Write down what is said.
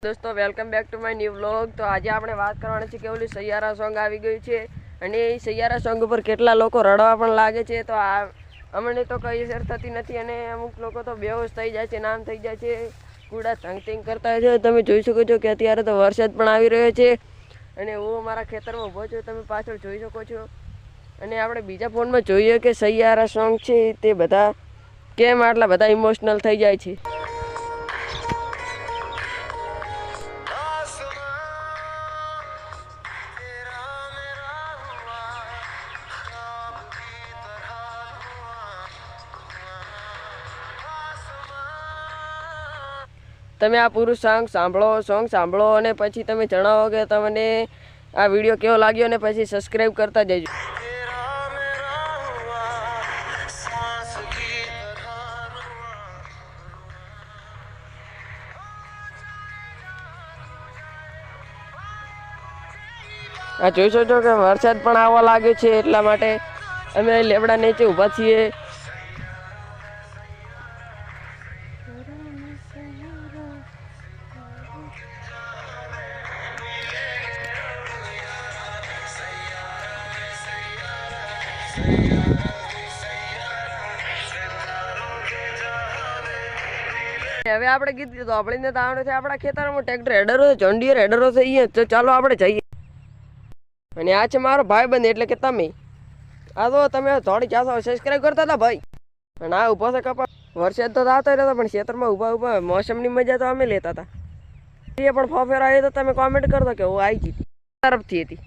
दोस्तों welcome back to my new vlog. तो आज આપણે વાત કરવાની છે કે ઓલી સૈયારા સોંગ આવી ગયું છે અને એ સૈયારા સોંગ ઉપર કેટલા લોકો રડવા પણ લાગે છે। તો આ અમને તો કઈ અસર થતી નથી અને અમુક લોકો તો બેહોશ થઈ જાય છે, નામ થઈ જાય છે, કુડા થંગતિંગ કરતા હોય છે। તમે જોઈ શકો છો કે અત્યારે તો વરસાદ પણ આવી રહ્યો છે અને હું મારા ખેતરમાં ઊભો છું, તમે પાછળ જોઈ શકો છો। અને આપણે બીજા ફોનમાં જોઈએ કે સૈયારા સોંગ છે તે બધા કેમ આટલા બધા ઇમોશનલ થઈ જાય છે। તમે આ પૂરું સોંગ સાંભળો અને પછી તમે જણાવો કે તમને આ વિડીયો કેવો લાગ્યો અને પછી સબસ્ક્રાઇબ કરતા જજો। આ જોઈ શકો છો કે વરસાદ પણ આવવા લાગ્યો છે એટલા માટે અમે લેબડા નીચે ઊભા છીએ। હવે આપણે કીધું તો આપણે તો આવડે છે આપણા ખેતરમાં ટ્રેક્ટર હેડરો છે, જોન્ડિયર હેડરો છે અહીંયા। તો ચાલો આપણે જઈએ। અને આ છે મારો ભાઈબંધ એટલે કે તમે આ તો તમે થોડી ચાસો સબસ્ક્રાઇબ કરતા હતા ભાઈ। અને આ ઊભો છે કપા વરસાદ તો આવતો રહ્યો પણ ખેતરમાં ઊભા મોસમની મજા તો અમે લેતા હતા। એ પણ ફોફેર આવી તો તમે કોમેન્ટ કરતો કે હું આવી ગઈ તરફથી હતી।